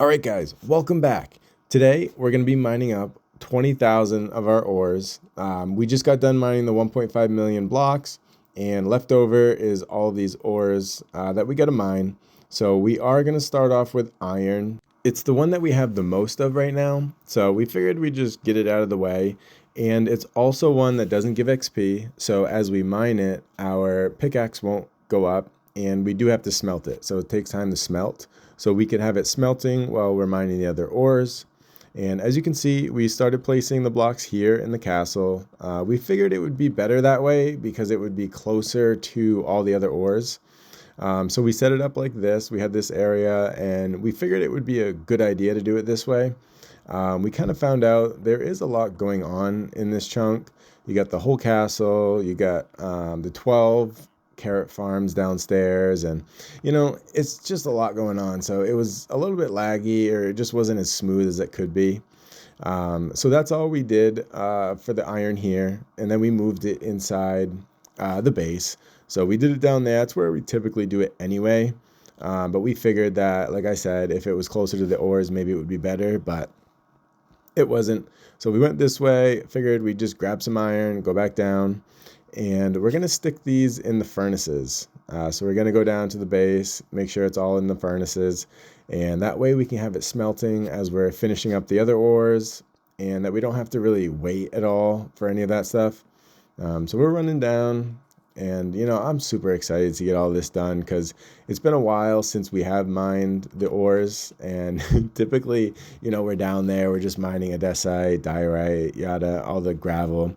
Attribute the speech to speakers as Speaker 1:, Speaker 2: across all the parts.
Speaker 1: Alright guys, welcome back. Today we're going to be mining up 20,000 of our ores. We just got done mining the 1.5 million blocks, and left over is all these ores that we got to mine. So we are going to start off with iron. It's the one that we have the most of right now, so we figured we'd just get it out of the way. And it's also one that doesn't give XP, so as we mine it, our pickaxe won't go up, and we do have to smelt it, so it takes time to smelt. So we could have it smelting while we're mining the other ores. And as you can see, we started placing the blocks here in the castle. We figured it would be better that way because it would be closer to all the other ores. So we set it up like this. We had this area, and we figured it would be a good idea to do it this way. We kind of found out there is a lot going on in this chunk. You got the whole castle, you got the 12 carrot farms downstairs, and it's just a lot going on, so it was a little bit laggy, or it just wasn't as smooth as it could be. So that's all we did for the iron here, and then we moved it inside the base. So we did it down there. That's where we typically do it anyway, but we figured that, like I said, if it was closer to the ores, maybe it would be better, but it wasn't. So we went this way, figured we'd just grab some iron, go back down, and we're going to stick these in the furnaces. So we're going to go down to the base, make sure it's all in the furnaces, and that way we can have it smelting as we're finishing up the other ores, and that we don't have to really wait at all for any of that stuff. So we're running down, and I'm super excited to get all this done because it's been a while since we have mined the ores, and typically, we're down there, we're just mining andesite, diorite, yada, all the gravel,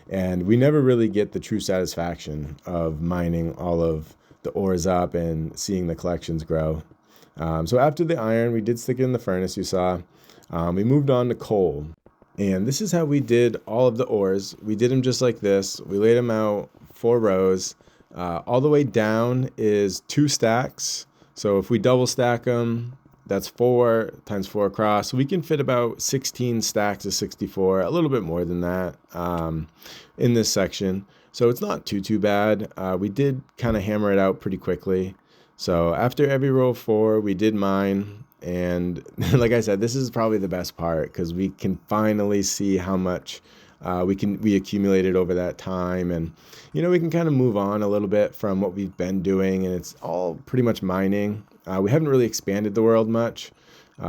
Speaker 1: and we never really get the true satisfaction of mining all of the ores up and seeing the collections grow. So after the iron, we did stick it in the furnace, you saw. We moved on to coal. And this is how we did all of the ores. We did them just like this. We laid them out 4 rows. All the way down is 2 stacks. So if we double stack them, that's 4 times 4 across. So we can fit about 16 stacks of 64, a little bit more than that in this section. So it's not too bad. We did kind of hammer it out pretty quickly. So after every row of 4, we did mine. And like I said, this is probably the best part because we can finally see how much we accumulated over that time, and we can kind of move on a little bit from what we've been doing, and it's all pretty much mining. We haven't really expanded the world much.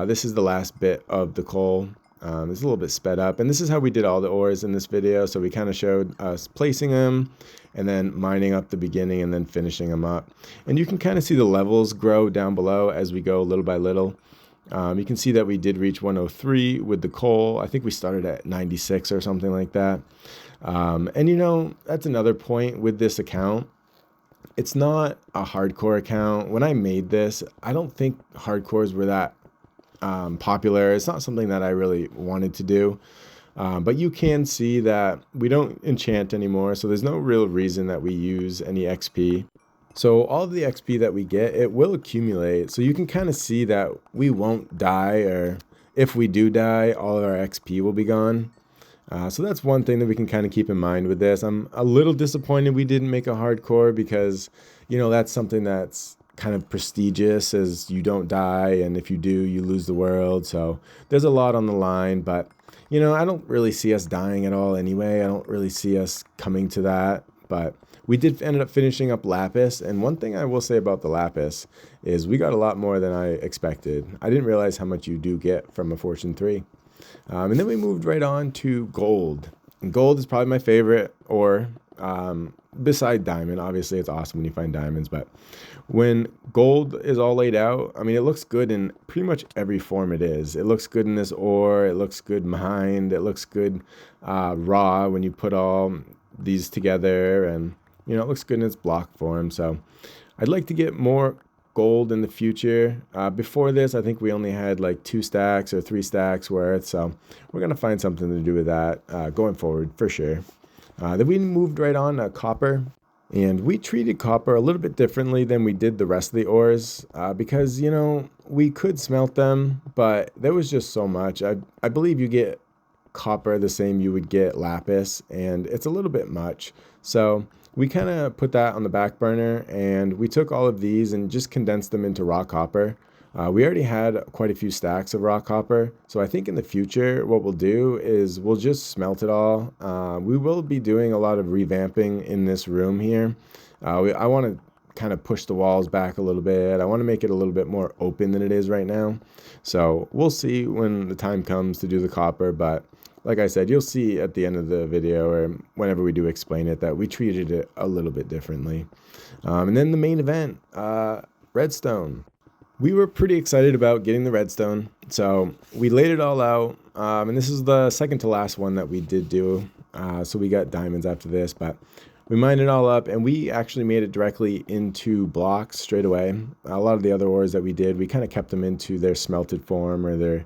Speaker 1: This is the last bit of the coal. It's a little bit sped up, and this is how we did all the ores in this video. So we kind of showed us placing them and then mining up the beginning and then finishing them up. And you can kind of see the levels grow down below as we go little by little. You can see that we did reach 103 with the coal. I think we started at 96 or something like that. And that's another point with this account. It's not a hardcore account. When I made this, I don't think hardcores were that popular. It's not something that I really wanted to do. But you can see that we don't enchant anymore, so there's no real reason that we use any XP. So all of the XP that we get, it will accumulate. So you can kind of see that we won't die, or if we do die, all of our XP will be gone. So that's one thing that we can kind of keep in mind with this. I'm a little disappointed we didn't make a hardcore because, that's something that's kind of prestigious, as you don't die, and if you do, you lose the world. So there's a lot on the line, but I don't really see us dying at all anyway. I don't really see us coming to that, but we did end up finishing up lapis, and one thing I will say about the lapis is we got a lot more than I expected. I didn't realize how much you do get from a Fortune 3. And then we moved right on to gold. And gold is probably my favorite ore, beside diamond. Obviously, it's awesome when you find diamonds, but when gold is all laid out, I mean, it looks good in pretty much every form it is. It looks good in this ore. It looks good mined. It looks good raw when you put all these together, and it looks good in its block form. So I'd like to get more gold in the future. Before this, I think we only had like 2 stacks or 3 stacks worth. So we're going to find something to do with that going forward for sure. Then we moved right on to copper. And we treated copper a little bit differently than we did the rest of the ores because, we could smelt them, but there was just so much. I believe you get copper the same you would get lapis, and it's a little bit much. So we kind of put that on the back burner, and we took all of these and just condensed them into raw copper. We already had quite a few stacks of rock copper, so I think in the future what we'll do is we'll just smelt it all. We will be doing a lot of revamping in this room here. I want to kind of push the walls back a little bit. I want to make it a little bit more open than it is right now. So we'll see when the time comes to do the copper, but like I said, you'll see at the end of the video or whenever we do explain it that we treated it a little bit differently. And then the main event, redstone. We were pretty excited about getting the redstone, so we laid it all out, and this is the second to last one that we did do, so we got diamonds after this, but we mined it all up, and we actually made it directly into blocks straight away. A lot of the other ores that we did, we kind of kept them into their smelted form or their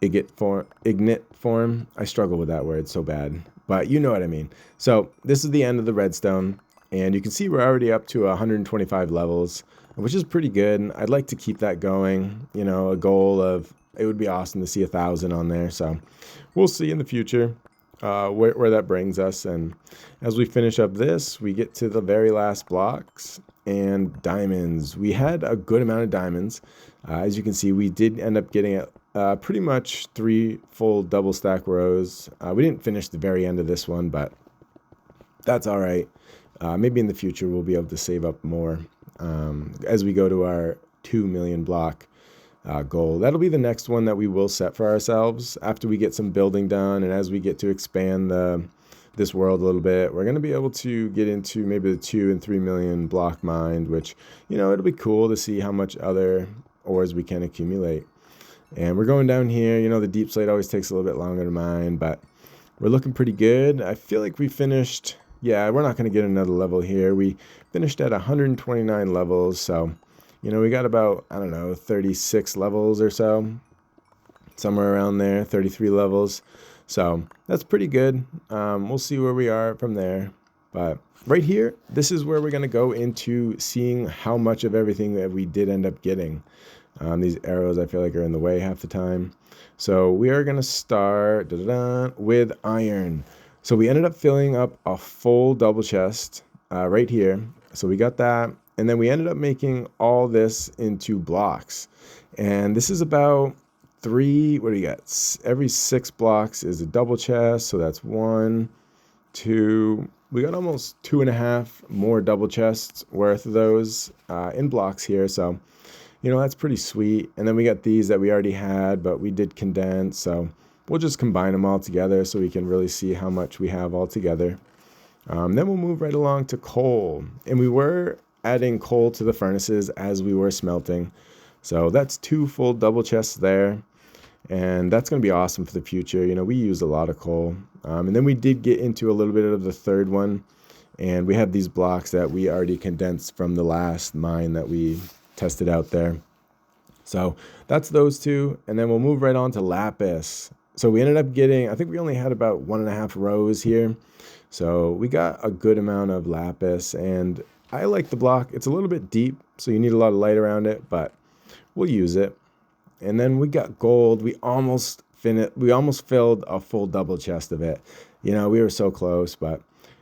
Speaker 1: ignite form. I struggle with that word so bad, but you know what I mean. So this is the end of the redstone, and you can see we're already up to 125 levels, which is pretty good. I'd like to keep that going, you know, a goal of, it would be awesome to see 1,000 on there. So we'll see in the future where that brings us. And as we finish up this, we get to the very last blocks and diamonds. We had a good amount of diamonds. As you can see, we did end up getting pretty much 3 full double stack rows. We didn't finish the very end of this one, but that's all right. Maybe in the future we'll be able to save up more as we go to our 2 million block goal. That'll be the next one that we will set for ourselves after we get some building done, and as we get to expand this world a little bit, we're going to be able to get into maybe the 2 and 3 million block mine, which, you know, it'll be cool to see how much other ores we can accumulate. And we're going down here. You know, the deep slate always takes a little bit longer to mine, but we're looking pretty good. I feel like we finished, yeah, we're not going to get another level here. We finished at 129 levels, so, you know, we got about, I don't know, 36 levels or so, somewhere around there, 33 levels. So that's pretty good. We'll see where we are from there. But right here, this is where we're going to go into seeing how much of everything that we did end up getting. These arrows, I feel like, are in the way half the time. So we are going to start with iron. So we ended up filling up a full double chest right here. So we got that. And then we ended up making all this into blocks. And this is about 3, what do you got? Every 6 blocks is a double chest. So that's 1, 2. We got almost 2.5 more double chests worth of those in blocks here. So, you know, that's pretty sweet. And then we got these that we already had, but we did condense. So we'll just combine them all together so we can really see how much we have all together. Then we'll move right along to coal. And we were adding coal to the furnaces as we were smelting. So that's 2 full double chests there. And that's going to be awesome for the future. You know, we use a lot of coal. And then we did get into a little bit of the third one. And we have these blocks that we already condensed from the last mine that we tested out there. So that's those 2. And then we'll move right on to lapis. So we ended up getting, I think we only had about 1.5 rows here. So we got a good amount of lapis, and I like the block. It's a little bit deep, so you need a lot of light around it, but we'll use it. And then we got gold. We almost filled a full double chest of it. You know, we were so close, but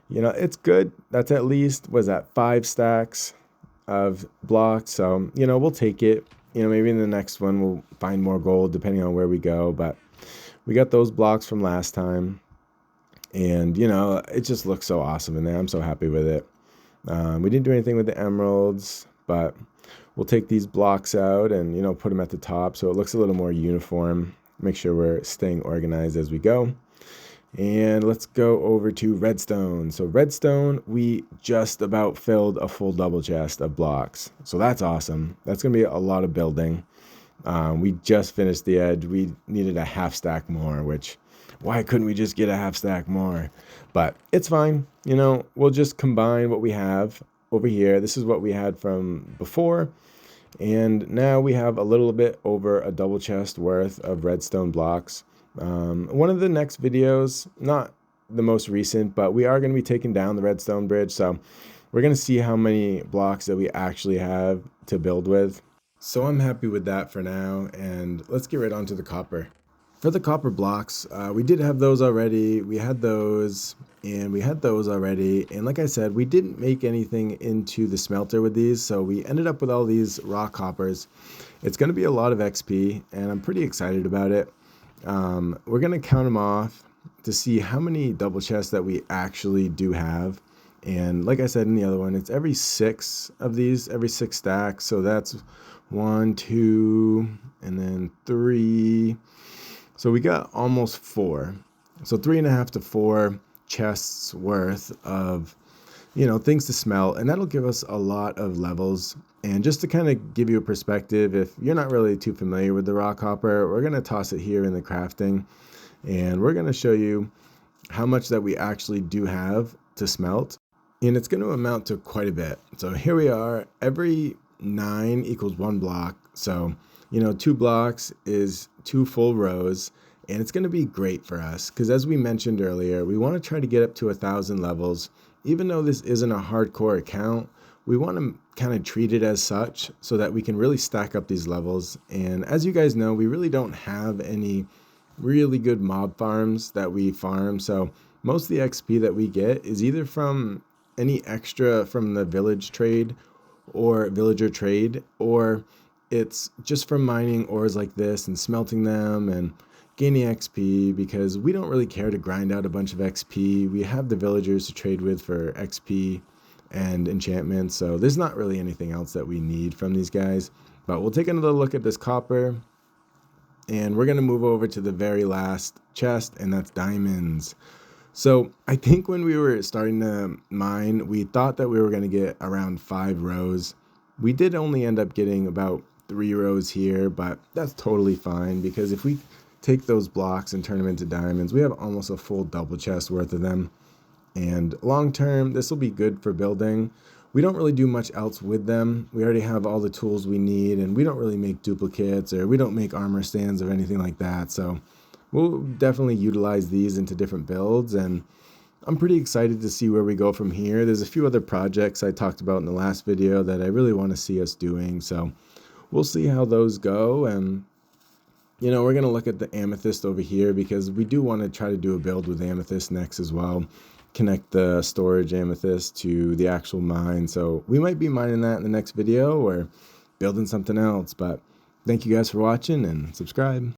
Speaker 1: you know, it's good. That's at least, was that 5 stacks of blocks. So, you know, we'll take it. You know, maybe in the next one we'll find more gold depending on where we go, but we got those blocks from last time. And, you know, it just looks so awesome in there. I'm so happy with it. We didn't do anything with the emeralds, but we'll take these blocks out and, you know, put them at the top so it looks a little more uniform. Make sure we're staying organized as we go. And let's go over to redstone. So redstone, we just about filled a full double chest of blocks. So that's awesome. That's going to be a lot of building. We just finished the edge. We needed a half stack more, which, why couldn't we just get a half stack more? But it's fine. You know, we'll just combine what we have over here. This is what we had from before. And now we have a little bit over a double chest worth of redstone blocks. One of the next videos, not the most recent, but we are going to be taking down the redstone bridge. So we're going to see how many blocks that we actually have to build with. So I'm happy with that for now. And let's get right on to the copper. For the copper blocks, we did have those already. We had those, and we had those already. And like I said, we didn't make anything into the smelter with these, so we ended up with all these raw coppers. It's going to be a lot of XP, and I'm pretty excited about it. We're going to count them off to see how many double chests that we actually do have. And like I said in the other one, it's every 6 of these, every 6 stacks. So that's 1, 2, and then 3. So we got almost 4. So 3.5 to 4 chests worth of, things to smelt, and that'll give us a lot of levels. And just to kind of give you a perspective, if you're not really too familiar with the rock hopper, we're going to toss it here in the crafting, and we're going to show you how much that we actually do have to smelt. And it's going to amount to quite a bit. So here we are, every 9 equals 1 block. So, 2 blocks is 2 full rows. And it's going to be great for us because, as we mentioned earlier, we want to try to get up to 1,000 levels. Even though this isn't a hardcore account, we want to kind of treat it as such so that we can really stack up these levels. And as you guys know, we really don't have any really good mob farms that we farm. So most of the XP that we get is either from any extra from the village trade or villager trade, or it's just from mining ores like this and smelting them and gaining XP, because we don't really care to grind out a bunch of XP. We have the villagers to trade with for XP and enchantments, so there's not really anything else that we need from these guys. But we'll take another look at this copper, and we're going to move over to the very last chest, and that's diamonds. So I think when we were starting to mine, we thought that we were going to get around 5 rows. We did only end up getting about 3 rows here, but that's totally fine, because if we take those blocks and turn them into diamonds, we have almost a full double chest worth of them. And long term, this will be good for building. We don't really do much else with them. We already have all the tools we need, and we don't really make duplicates, or we don't make armor stands or anything like that. So we'll definitely utilize these into different builds, and I'm pretty excited to see where we go from here. There's a few other projects I talked about in the last video that I really want to see us doing, so we'll see how those go. And we're going to look at the amethyst over here, because we do want to try to do a build with amethyst next as well. Connect the storage amethyst to the actual mine. So we might be mining that in the next video or building something else. But thank you guys for watching, and subscribe.